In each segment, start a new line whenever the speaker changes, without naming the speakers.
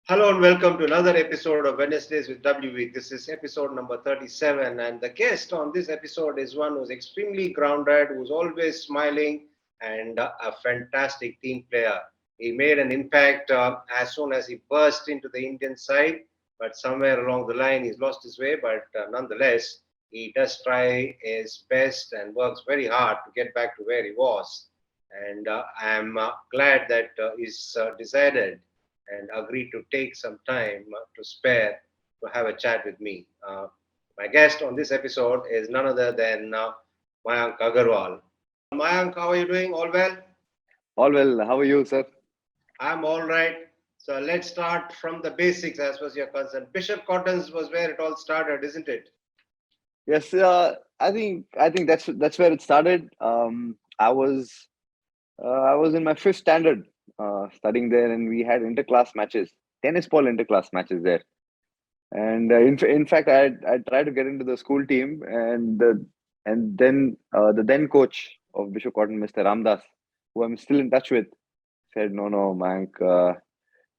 Hello and welcome to another episode of Wednesdays with W Week. This is episode number 37, and the guest on this episode is one who's extremely grounded, who's always smiling, and a fantastic team player. He made an impact as soon as he burst into the Indian side, but somewhere along the line he's lost his way. But nonetheless, he does try his best and works very hard to get back to where he was. And I'm glad that he's decided and agreed to take some time to spare to have a chat with me. My guest on this episode is none other than Mayank Agarwal. Mayank, how are you doing? All well?
All well. How are you, sir?
I'm all right. So let's start from the basics as far as you're concerned. Bishop Cottons was where it all started, isn't it?
Yes, I think that's where it started. I was in my fifth standard, studying there, and we had interclass matches, tennis ball interclass matches there. And in fact, I tried to get into the school team, and then the then coach of Bishop Cotton, Mr. Ramdas, who I'm still in touch with, said, "No, no, Mayank,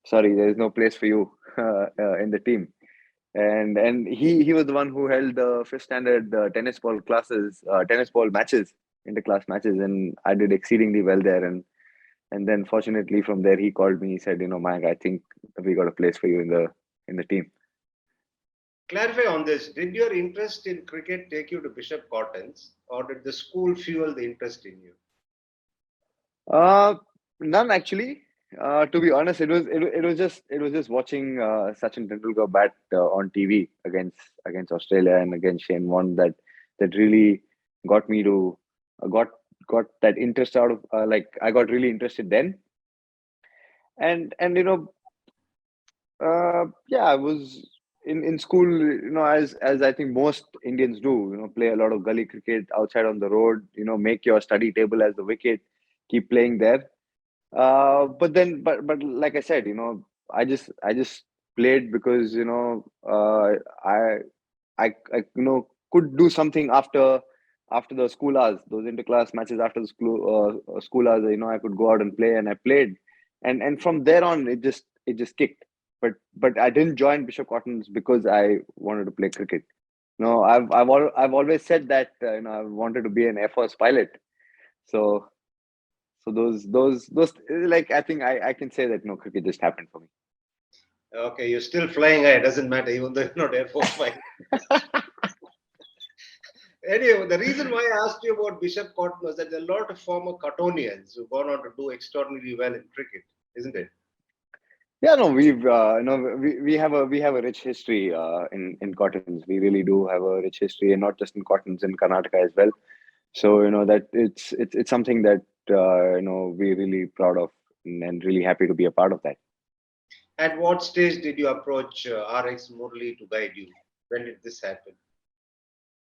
sorry, there is no place for you in the team." And he was the one who held the fifth standard tennis ball matches, interclass matches, and I did exceedingly well there. And then fortunately from there he called me. He said, Mike, I think we got a place for you in the team.
Clarify on this. Did your interest in cricket take you to Bishop Cottons, or did the school fuel the interest in you?
Uh, None actually. To be honest, it was just watching Sachin Tendulkar bat on TV against Australia and against Shane Warne that really got me to got that interest out of like I got really interested then. And yeah, I was in school, as I think most Indians do, play a lot of gully cricket outside on the road, make your study table as the wicket, keep playing there. But like I said, I just played because I could do something after the school hours, those interclass matches after the school hours. I could go out and play, and I played, and from there on, it just kicked. But I didn't join Bishop Cotton's because I wanted to play cricket. No, I've always said that I wanted to be an Air Force pilot. So those like I think I can say that cricket just happened for me.
Okay, you're still flying high. It doesn't matter, even though you're not Air Force pilot. Anyway, the reason why I asked you about Bishop Cotton was that there are a lot of former Cottonians who've gone on to do extraordinarily well in cricket, isn't it?
Yeah, no, we have a rich history in cottons. We really do have a rich history, and not just in cottons, in Karnataka as well. So that it's something that we're really proud of, and really happy to be a part of that.
At what stage did you approach RX Murli to guide you? When did this happen?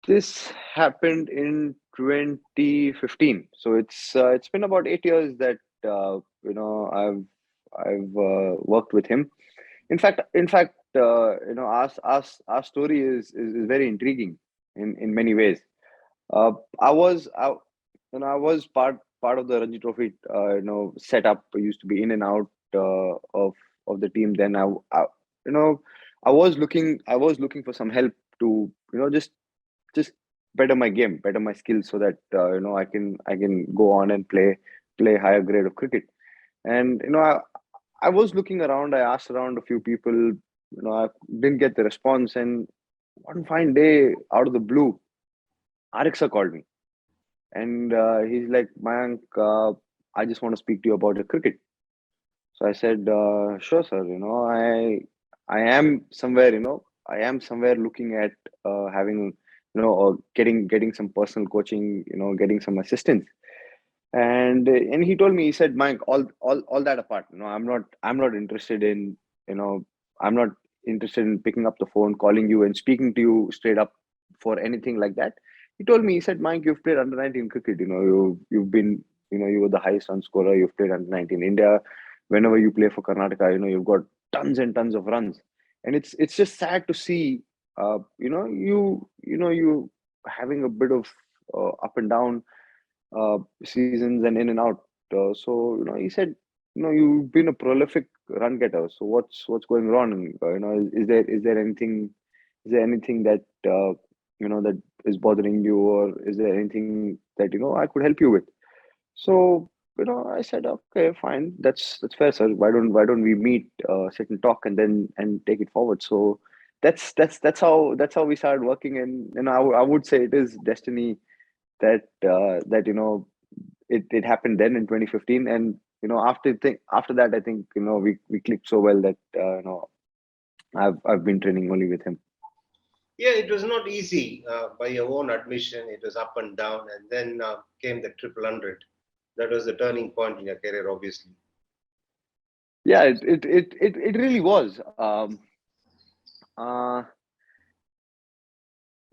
This happened in 2015, so it's been about 8 years that I've worked with him. In fact, our story is very intriguing in many ways. Uh, I was I, I was part of the Ranji Trophy setup. I used to be in and out of the team. Then you know I was looking for some help to just better my game, better my skills, so that I can go on and play higher grade of cricket. And I was looking around. I asked around a few people. I didn't get the response. And one fine day, out of the blue, Arixa called me, and he's like, Mayank, I just want to speak to you about your cricket. So I said, sure, sir. I am somewhere looking at having, or getting some personal coaching, getting some assistance. And he told me, he said, Mike, all that apart, I'm not interested in, you know, I'm not interested in picking up the phone, calling you and speaking to you straight up for anything like that. He told me, he said, Mike, you've played under 19 cricket, you've been, you were the highest run scorer, you've played under 19 India. Whenever you play for Karnataka, you've got tons and tons of runs. And it's just sad to see, you having a bit of up and down seasons and in and out. So he said, you've been a prolific run getter. So what's going wrong? Is there anything that that is bothering you, or is there anything that I could help you with? So I said, okay, fine, that's fair, sir. Why don't we meet, sit and talk, and take it forward? So that's how we started working, and I would say it is destiny that it happened then in 2015, and after that I think we clicked so well that I've been training only with him.
Yeah, it was not easy. By your own admission, it was up and down, and then came the triple hundred. That was the turning point in your career, obviously.
Yeah, it really was. Uh,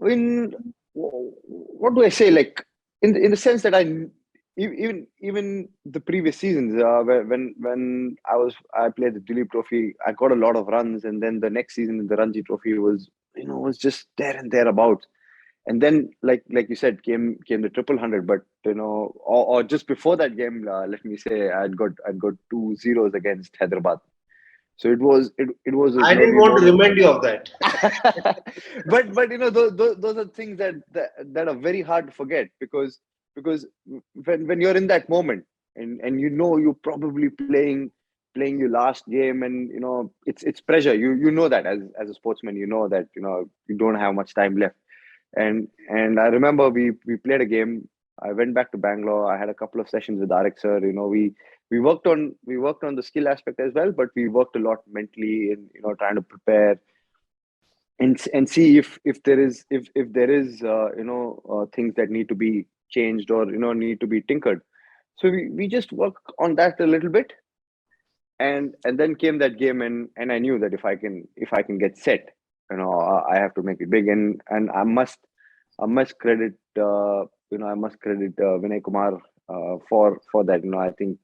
in what do I say? Like in the sense that even the previous seasons, when I played the Dilip Trophy, I got a lot of runs, and then the next season in the Ranji Trophy was just there and thereabouts. And then, like you said, came the triple hundred. But or just before that game, let me say, I'd got two zeros against Hyderabad. So it was a
I didn't
glorious
want to
moment.
remind you of that.
But those are things that are very hard to forget, because when you're in that moment, and you're probably playing your last game, and it's pressure. You know that as a sportsman, you know that you don't have much time left. And I remember we played a game. I went back to Bangalore. I had a couple of sessions with Arik sir. We worked on the skill aspect as well, but we worked a lot mentally in trying to prepare, and see if there is things that need to be changed, or need to be tinkered. So we just work on that a little bit, and then came that game, and I knew that if I can get set, I have to make it big, and I must credit Vinay Kumar for that. I think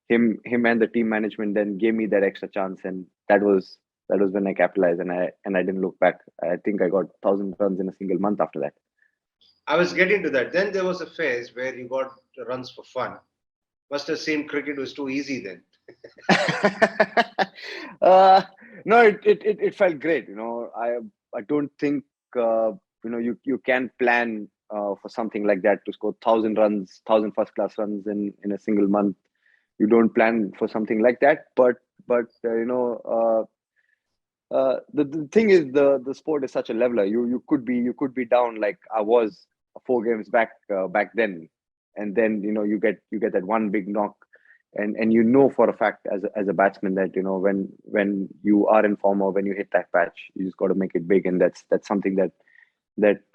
him and the team management then gave me that extra chance, and that was when I capitalized, and I didn't look back. I think I got 1,000 runs in a single month after that.
I was getting to that. Then there was a phase where you got runs for fun. Must have seemed cricket was too easy then.
uh, no, it felt great. I don't think you can plan for something like that, to score 1,000 runs, 1,000 first class runs in a single month. You don't plan for something like that, but the thing is, the sport is such a leveler. You could be down, like I was 4 games back then, and then you get that one big knock, and for a fact, as a batsman, that when you are in form, or when you hit that patch, you just got to make it big, and that's something that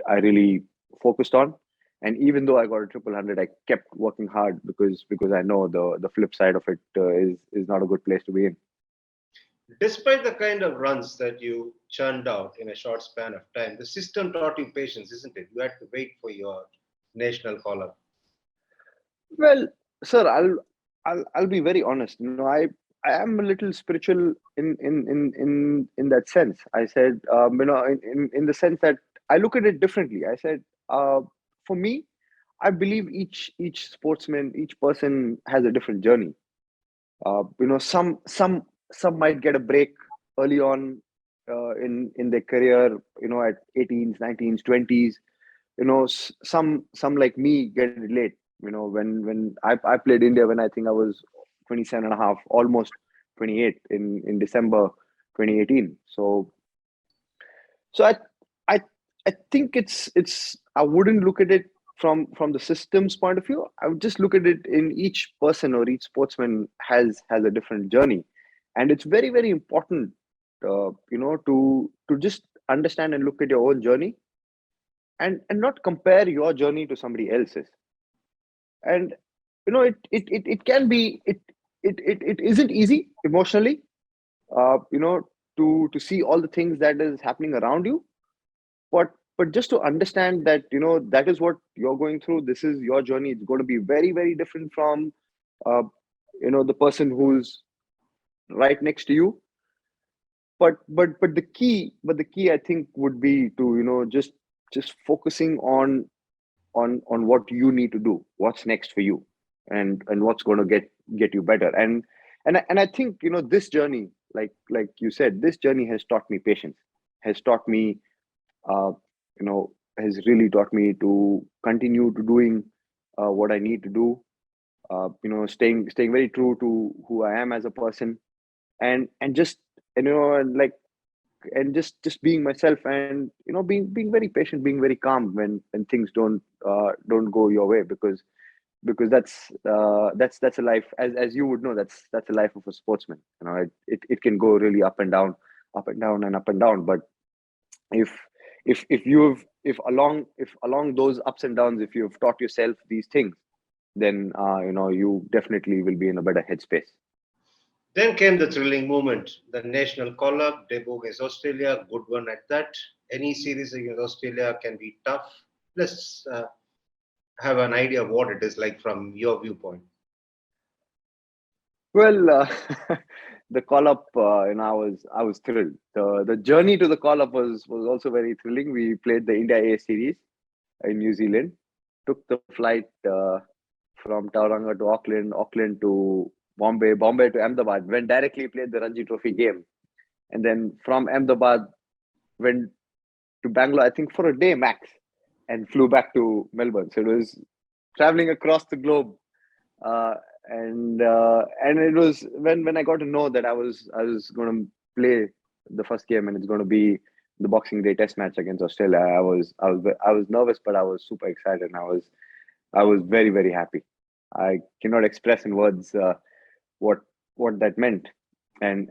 I really focused on. And even though I got a triple hundred, I kept working hard, because I know the flip side of it is not a good place to be in.
Despite the kind of runs that you churned out in a short span of time, the system taught you patience, isn't it? You had to wait for your national call up.
Well, sir, I'll be very honest. I am a little spiritual in that sense. I said, in the sense that I look at it differently. I said, for me, I believe each sportsman, each person has a different journey. Some might get a break early on, in their career, at 18s, 19s, 20s. Some like me get it late. When I played India, when I think I was 27 and a half, almost 28, in December 2018. So I I think it's I wouldn't look at it from the system's point of view. I would just look at it, in each person or each sportsman has a different journey, and it's very, very important, to just understand and look at your own journey, and not compare your journey to somebody else's. And it can be, it isn't easy emotionally, to see all the things that is happening around you, but just to understand that that is what you're going through. This is your journey. It's going to be very, very different from uh, the person who's right next to you. But the key I think would be to just focusing on what you need to do, what's next for you, and what's going to get you better. And I think, this journey, like you said, this journey has taught me patience, has taught me, uh, has really taught me to continue to doing what I need to do. Staying very true to who I am as a person, and just, and like, and just being myself, and being very patient, being very calm when things don't go your way, because that's a life, as you would know, that's a life of a sportsman. It can go really up and down, up and down, and up and down. But if if along those ups and downs, if you've taught yourself these things, then you definitely will be in a better headspace.
Then came the thrilling moment, the national call-up, debut against Australia, good one at that. Any series against Australia can be tough. Let's have an idea of what it is like from your viewpoint.
Well, the call up, I was thrilled. The journey to the call up was also very thrilling. We played the India A series in New Zealand, took the flight from Tauranga to Auckland, Auckland to Bombay, Bombay to Ahmedabad, went directly, played the Ranji Trophy game, and then from Ahmedabad went to Bangalore, I think for a day max, and flew back to Melbourne. So it was traveling across the globe, uh, and it was when I got to know that I was going to play the first game, and it's going to be the Boxing Day Test match against Australia. I was nervous, but I was super excited, and I was very, very happy. I cannot express in words what what that meant, and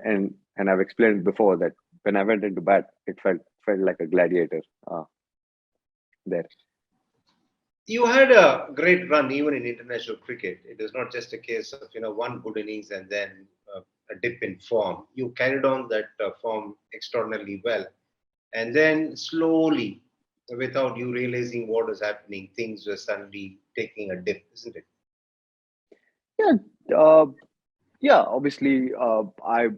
I've explained before that when I went into bat, it felt like a gladiator there.
You had a great run even in international cricket. It is not just a case of one good innings and then a dip in form. You carried on that form extraordinarily well, and then slowly, without you realizing what was happening, things were suddenly taking a dip, isn't it?
Yeah, uh, yeah. Obviously, the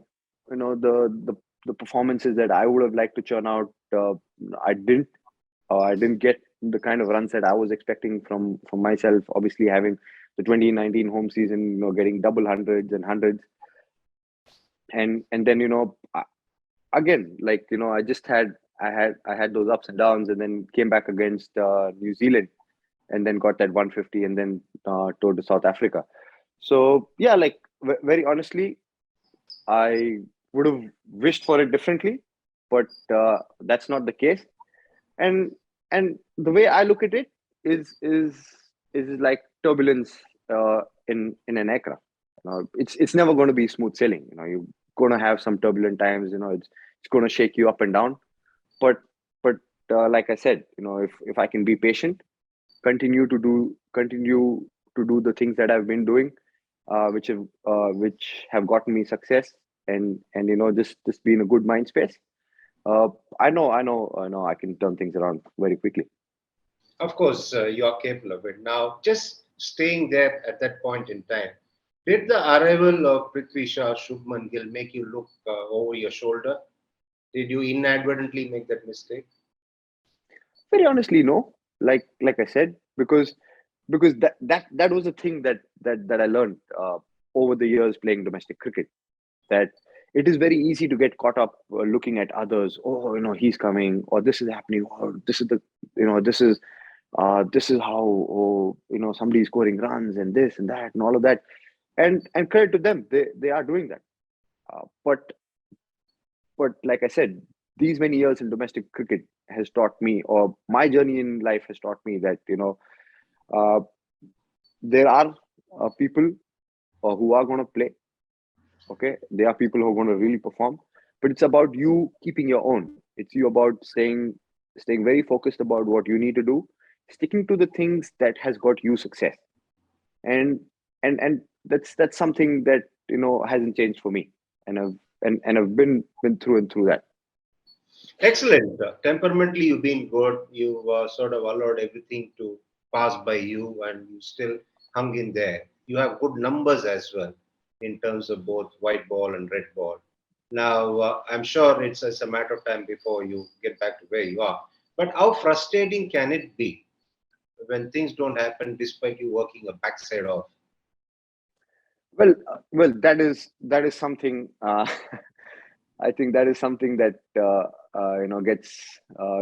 performances that I would have liked to churn out, I didn't. I didn't get the kind of runs that I was expecting from myself. Obviously, having the 2019 home season, getting double hundreds and hundreds, and then again, like, I had those ups and downs, and then came back against New Zealand, and then got that 150, and then toured to South Africa. So yeah, like, very honestly, I would have wished for it differently, but that's not the case. And and the way I look at it is like turbulence in an aircraft. It's never going to be smooth sailing. You're going to have some turbulent times. It's going to shake you up and down. But but like I said, if I can be patient, continue to do the things that I've been doing, which have gotten me success, and just be in a good mind space. uh, I know I can turn things around very quickly.
Of course, you are capable of it. Now, just staying there at that point in time, did the arrival of Prithvi Shah, Shubman Gill make you look over your shoulder? Did you inadvertently make that mistake?
Very honestly, no. Like I said, because that was a thing that I learned over the years playing domestic cricket. That it is very easy to get caught up looking at others. Oh, he's coming, or this is happening, or this is the you know this is how, somebody's scoring runs, and this and that and all of that. And credit to them, they are doing that. But like I said, these many years in domestic cricket has taught me, or my journey in life has taught me, that uh, there are people who are going to play. Okay, there are people who are going to really perform, but it's about you keeping your own. It's you about staying very focused about what you need to do, sticking to the things that has got you success. And and and that's something that hasn't changed for me, and I've been through and through that.
Excellent. Temperamentally, you've been good. You've sort of allowed everything to pass by you, and you still hung in there. You have good numbers as well in terms of both white ball and red ball. Now, I'm sure it's a matter of time before you get back to where you are. But how frustrating can it be when things don't happen despite you working a backside off?
Well, that is something. I think that is something that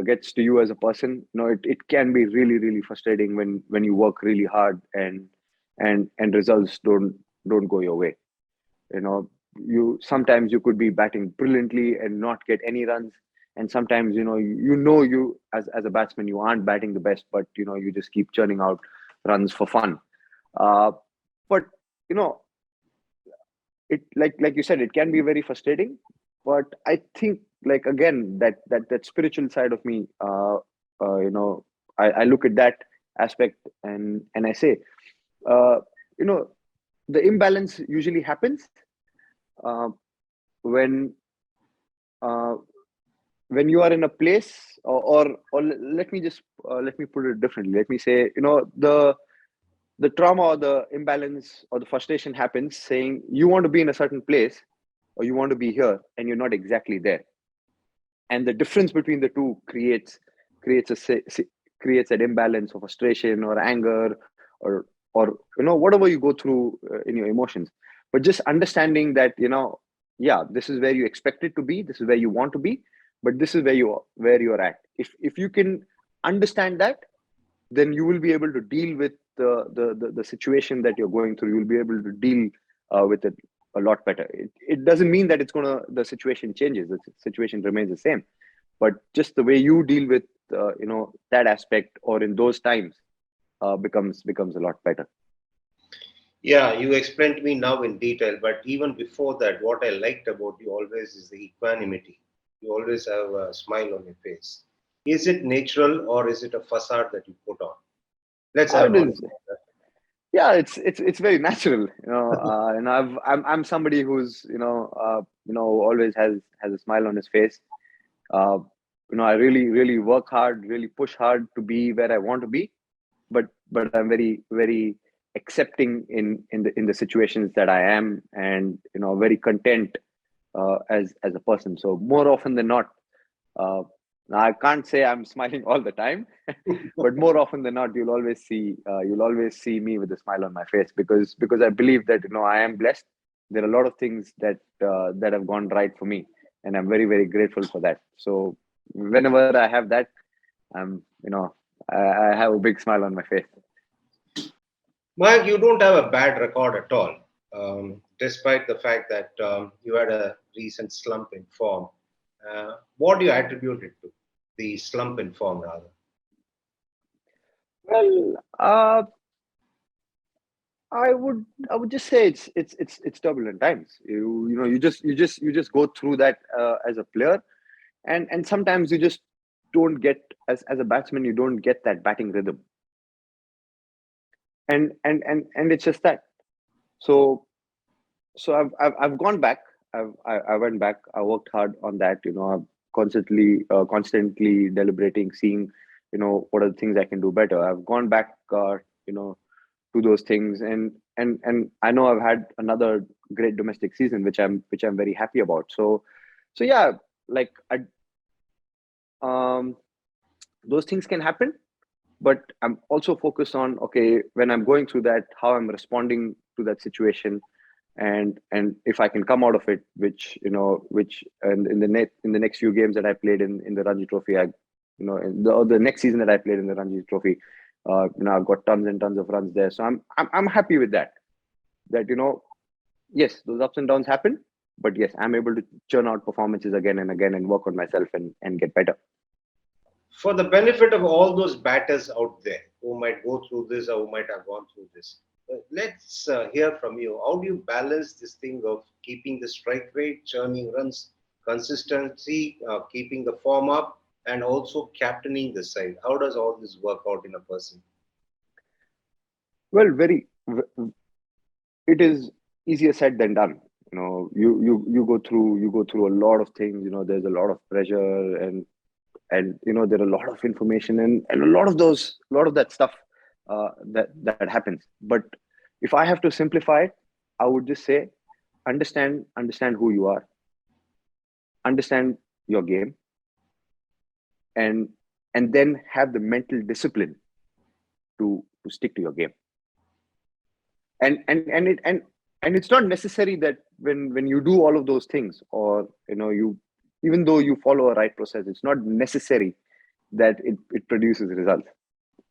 gets to you as a person. It can be really really frustrating when you work really hard and results don't go your way. You know, you sometimes you could be batting brilliantly and not get any runs, and sometimes you as a batsman you aren't batting the best, but you just keep churning out runs for fun. Uh, but you know it like you said, it can be very frustrating, but I think, like, again, that spiritual side of me, I look at that aspect, and I say, uh, you know the imbalance usually happens uh, when uh, when you are in a place, or let me put it differently. Let me say, the trauma or the imbalance or the frustration happens saying you want to be in a certain place, or you want to be here, and you're not exactly there, and the difference between the two creates a creates an imbalance of frustration or anger, or whatever you go through in your emotions. But just understanding that, yeah, this is where you expect it to be, this is where you want to be, but this is where you're at. If you can understand that, then you will be able to deal with the situation that you're going through. You'll be able to deal with it a lot better. It doesn't mean that the situation changes. The situation remains the same, but just the way you deal with that aspect, or in those times, becomes a lot better.
Yeah, you explained to me now in detail, but even before that, what I liked about you always is the equanimity. You always have a smile on your face. Is it natural or is it a facade that you put on? Let's have
It
an honest
is. Yeah, it's very natural, and I'm somebody who's always has a smile on his face. uh, I really really work hard, really push hard to be where I want to be, but I'm very very accepting in the situations that I am, and very content as a person. So more often than not, uh, I can't say I'm smiling all the time, but more often than not, you'll always see me with a smile on my face, because I believe that I am blessed. There are a lot of things that have gone right for me, and I'm very very grateful for that. So whenever I have that, I'm I have a big smile on my face.
Mike, you don't have a bad record at all, despite the fact that you had a recent slump in form. What do you attribute it to? The slump in form, rather.
Well, I would just say it's turbulent times. You just go through that as a player, and sometimes you just don't get, as a batsman, you don't get that batting rhythm, and it's just that. So I've gone back. I went back. I worked hard on that. I'm constantly deliberating, seeing what are the things I can do better. I've gone back, to those things, and I know I've had another great domestic season, which I'm very happy about. So yeah, like um those things can happen, but I'm also focused on, okay, when I'm going through that, how I'm responding to that situation, and if I can come out of it, which and in the next few games that I played in the Ranji Trophy, in the next season that I played in the Ranji Trophy, I've got tons and tons of runs there. So I'm happy with that. That yes, those ups and downs happen, but yes, I'm able to churn out performances again and again and work on myself and get better.
For the benefit of all those batters out there who might go through this or who might have gone through this, let's hear from you. How do you balance this thing of keeping the strike rate, churning runs, consistency, keeping the form up, and also captaining the side? How does all this work out in a person?
Well, it is easier said than done. You go through a lot of things. There's a lot of pressure, and there are a lot of information, and a lot of that stuff that happens. But if I have to simplify it, I would just say, understand who you are, understand your game, and then have the mental discipline to stick to your game. And And it's not necessary that when you do all of those things, or you, even though you follow a right process, it's not necessary that it produces results.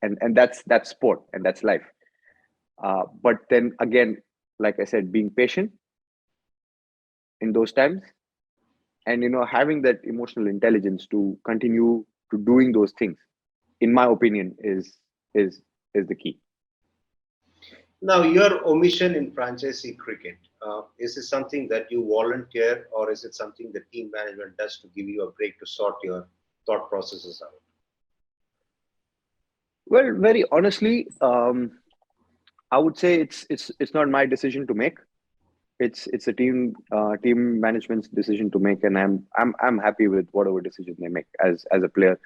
And that's sport, and that's life. But then again, like I said, being patient in those times, and having that emotional intelligence to continue to doing those things, in my opinion, is is the key.
Now, your omission in franchisee cricket, is it something that you volunteer, or is it something the team management does to give you a break to sort your thought processes out?
Well, very honestly, I would say it's not my decision to make. It's a team management's decision to make, and I'm happy with whatever decision they make as a player.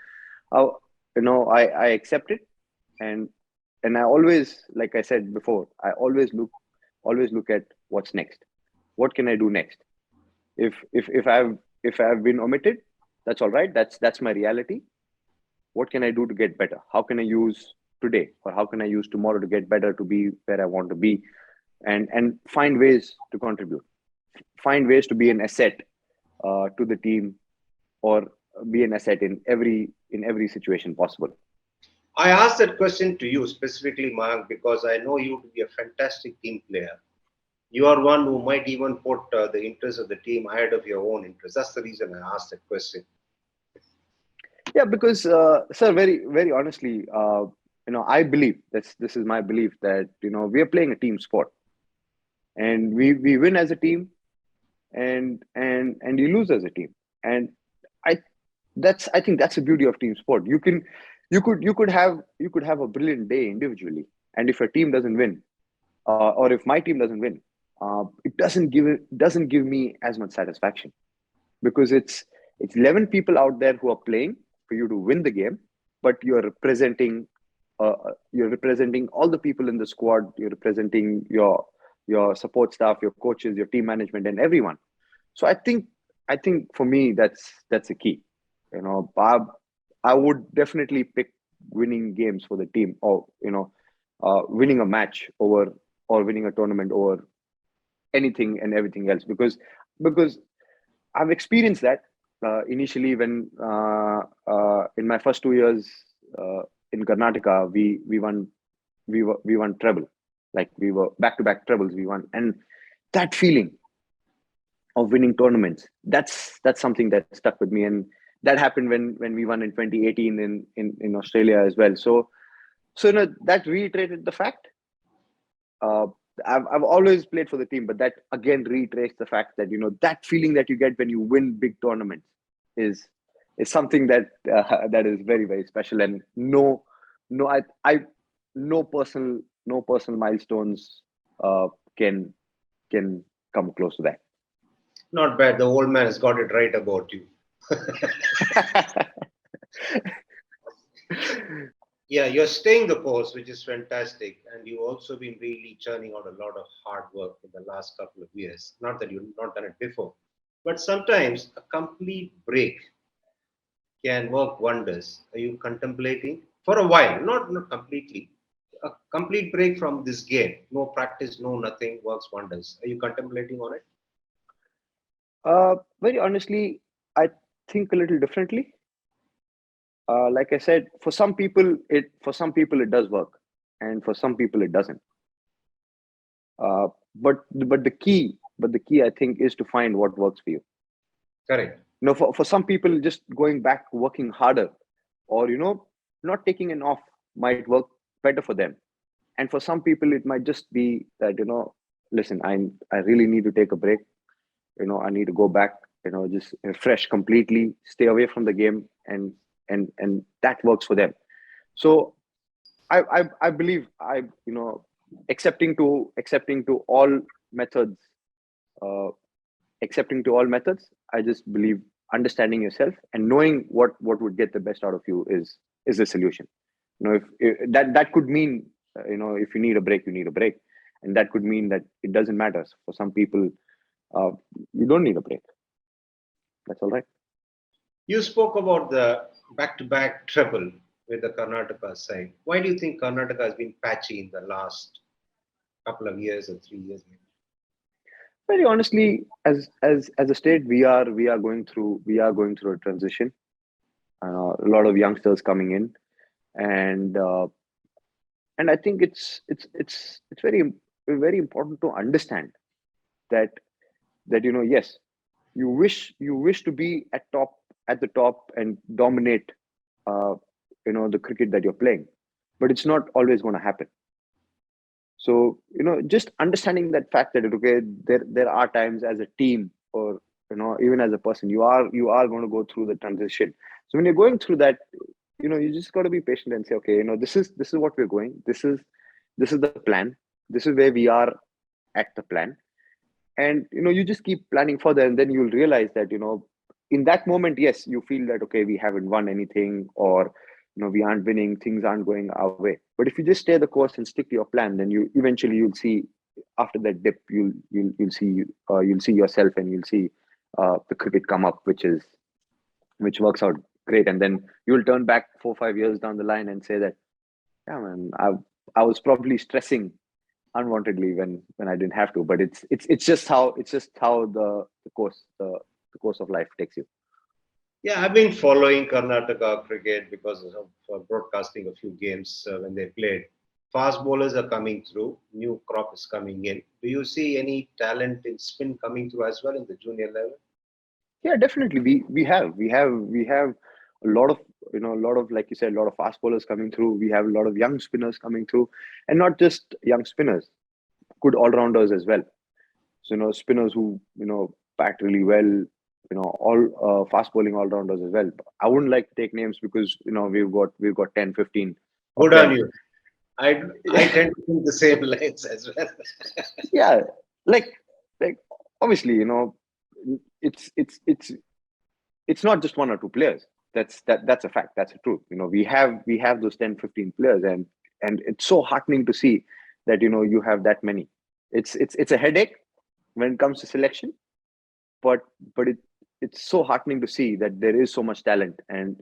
uh, I accept it. And and I always, like I said before, I always look at what's next. What can I do next? If I've been omitted, that's all right. That's my reality. What can I do to get better? How can I use today, or how can I use tomorrow to get better, to be where I want to be, and find ways to contribute, find ways to be an asset to the team, or be an asset in every situation possible.
I asked that question to you specifically, Mayank, because I know you to be a fantastic team player. You are one who might even put the interest of the team ahead of your own interest. That's the reason I asked that question.
Yeah, because sir, very very honestly, I believe this is my belief that we are playing a team sport, and we win as a team, and you lose as a team. And I I think that's the beauty of team sport. You could have a brilliant day individually, and if your team doesn't win, or if my team doesn't win, it doesn't give me as much satisfaction, because it's 11 people out there who are playing for you to win the game, but you're representing all the people in the squad. You're representing your support staff, your coaches, your team management, and everyone. So I think for me, that's the key. I would definitely pick winning games for the team, or winning a match over, or winning a tournament over anything and everything else, because I've experienced that initially, when in my first 2 years in Karnataka, we won treble, like we were back to back trebles we won. And that feeling of winning tournaments, that's something that stuck with me. And that happened when we won in 2018 in Australia as well. So that reiterated the fact. uh, I've always played for the team, but that again reiterates the fact that that feeling that you get when you win big tournaments is is something that that is very very special. And no I no personal milestones can come close to
Not bad. The old man has got it right about you.
that.
Yeah, you're staying the course, which is fantastic. And you've also been really churning out a lot of hard work in the last couple of years. Not that you've not done it before, but sometimes a complete break can work wonders. Are you contemplating for a while? Not completely. A complete break from this game, no practice, no nothing, works wonders. Are you contemplating on it?
Very honestly, I think a little differently. Like I said, for some people it does work, and for some people it doesn't. But the key I think is to find what works for you.
Correct.
For some people, just going back working harder, or not taking an off, might work better for them. And for some people it might just be that, listen, I really need to take a break. I need to go back, just refresh completely, stay away from the game, and that works for them. So I believe, accepting to all methods, uh, accepting to all methods. I just believe understanding yourself and knowing what would get the best out of you is the solution. If that could mean, if you need a break, you need a break. And that could mean that it doesn't matter. For some people, uh, you don't need a break. That's all right.
You spoke about the back-to-back treble with the Karnataka side. Why do you think Karnataka has been patchy in the last couple of years or 3 years maybe?
Very honestly, as a state, we are going through a transition. A lot of youngsters coming in, and and I think it's very important to understand that yes, you wish to be at the top and dominate uh, the cricket that you're playing, but it's not always going to happen. So just understanding that fact that okay, there are times as a team, or even as a person, you are going to go through the transition. So when you're going through that, you just got to be patient and say, okay, this is what we're going, this is the plan, this is where we are at the plan. And you just keep planning further, and then you'll realize that in that moment, yes, you feel that okay, we haven't won anything, or we aren't winning, things aren't going our way. But if you just stay the course and stick to your plan, then you'll see, after that dip, you'll see yourself, and you'll see the cricket come up, which works out great. And then you'll turn back 4 5 years down the line and say that, yeah man, I was probably stressing unwantedly when I didn't have to. But it's just how the course of life takes you.
Yeah, I've been following Karnataka cricket because of broadcasting a few games when they played. Fast bowlers are coming through, new crop is coming in. Do you see any talent in spin coming through as well in the junior level?
Yeah, definitely. We have a lot of like you said, a lot of fast bowlers coming through. We have a lot of young spinners coming through, and not just young spinners, good all rounders as well. So spinners who bat really well. All fast bowling all rounders as well. I wouldn't like to take names because we've got 10, 15 of
Good on
them.
you. I tend to think the same lines as well.
Yeah, like like obviously, it's it's it's it's not just one or two players. That's a fact, that's a truth. We have those 10, 15 players, and it's so heartening to see that you have that many. It's a headache when it comes to selection, but but it's so heartening to see that there is so much talent, and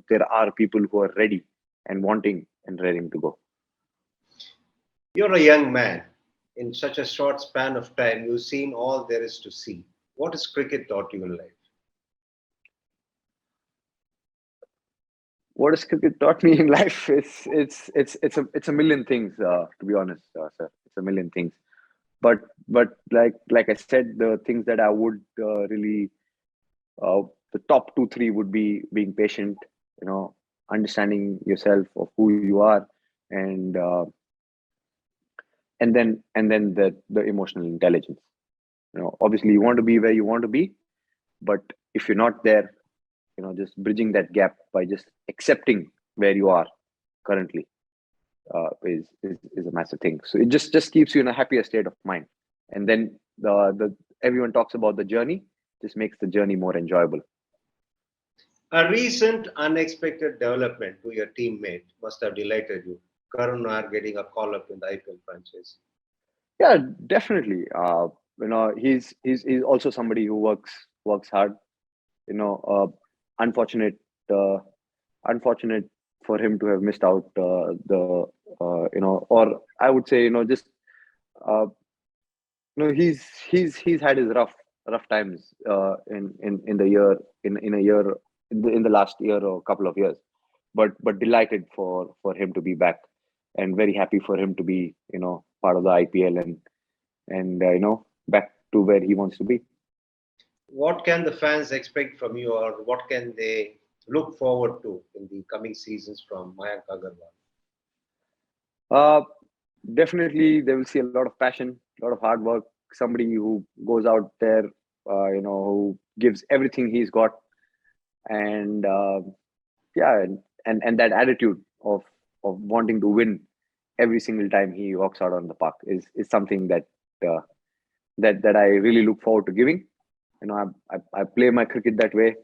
there are people who are ready and wanting and ready to go.
You're a young man. In such a short span of time, you've seen all there is to see. What has cricket taught you in life?
What has cricket taught me in life? It's a million things, to be honest, sir. It's a million things. But like I said, the things that I would really uh, the top two three would be being patient, understanding yourself of who you are, and and then the emotional intelligence. Obviously you want to be where you want to be, but if you're not there, just bridging that gap by just accepting where you are currently is a massive thing. So it just keeps you in a happier state of mind, and then the everyone talks about the journey, just makes the journey more enjoyable.
A recent unexpected development to your teammate must have delighted you. Karun getting a call up in the IPL franchise.
Yeah, definitely. He's also somebody who works hard. You know, unfortunate uh, unfortunate for him to have missed out the or I would say just uh, he's had his rough times in the year in a year in the last year or couple of years, but delighted for him to be back, and very happy for him to be part of the IPL, and back to where he wants to be.
What can the fans expect from you, or what can they look forward to in the coming seasons from Mayank Agarwal?
Uh, Definitely, they will see a lot of passion, a lot of hard work. Somebody who goes out there, who gives everything he's got, and yeah, and that attitude of wanting to win every single time he walks out on the park is something uh, that I really look forward to giving. I play my cricket that way,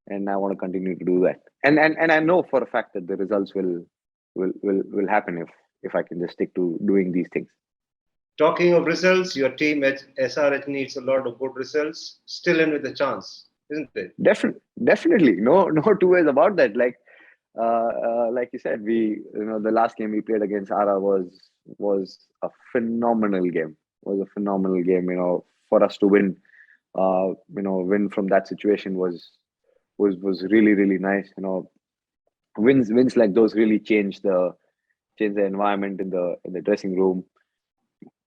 and I want to continue to do that. And I know for a fact that the results will happen if I can just stick to doing these things.
Talking of results, your team at SRH needs a lot of good results. Still in with a chance, isn't it?
Definitely, no no two ways about that. Like you said, we the last game we played against Ara was a phenomenal game. was a phenomenal game. For us to win, win from that situation was really really nice. Wins like those really change the environment in the dressing room,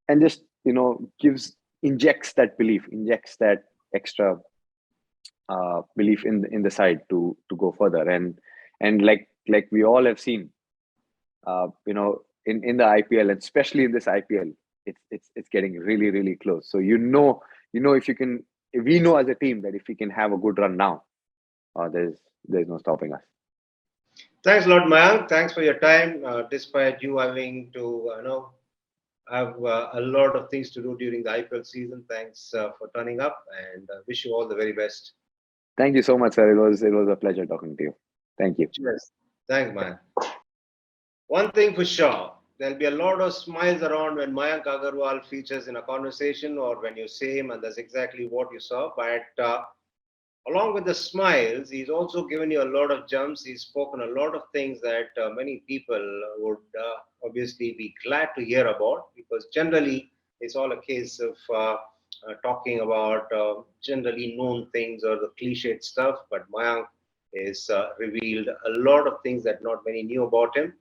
and just gives injects that extra belief in the side to go further. And like we all have seen, in the IPL, and especially in this IPL, it's getting really really close. So if you can, if we know as a team that if we can have a good run now, there's no stopping us.
Thanks a lot, Mayank. Thanks for your time. Despite you having to, have a lot of things to do during the IPL season. Thanks for turning up, and wish you all the very best.
Thank you so much, sir. It was a pleasure talking to you. Thank you.
Cheers. Thanks, man. One thing for sure, there'll be a lot of smiles around when Mayank Agarwal features in a conversation or when you see him, and that's exactly what you saw. But along with the smiles, he's also given you a lot of jumps. He's spoken a lot of things that many people would obviously be glad to hear about, because generally it's all a case of talking about generally known things or the cliched stuff. But Mayank is revealed a lot of things that not many knew about him.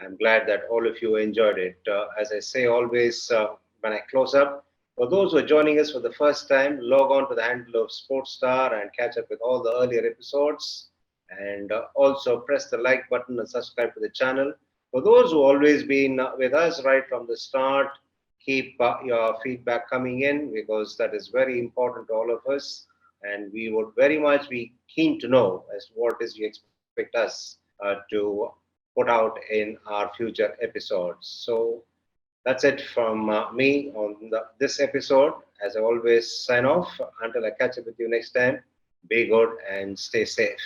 I'm glad that all of you enjoyed it. As I say always when I close up, for those who are joining us for the first time, log on to the handle of Sportstar and catch up with all the earlier episodes. And also press the like button and subscribe to the channel. For those who always been with us right from the start, keep your feedback coming in, because that is very important to all of us. And we would very much be keen to know as to what is you expect us to put out in our future episodes. So that's it from me on this episode. As I always sign off, until I catch up with you next time, be good and stay safe.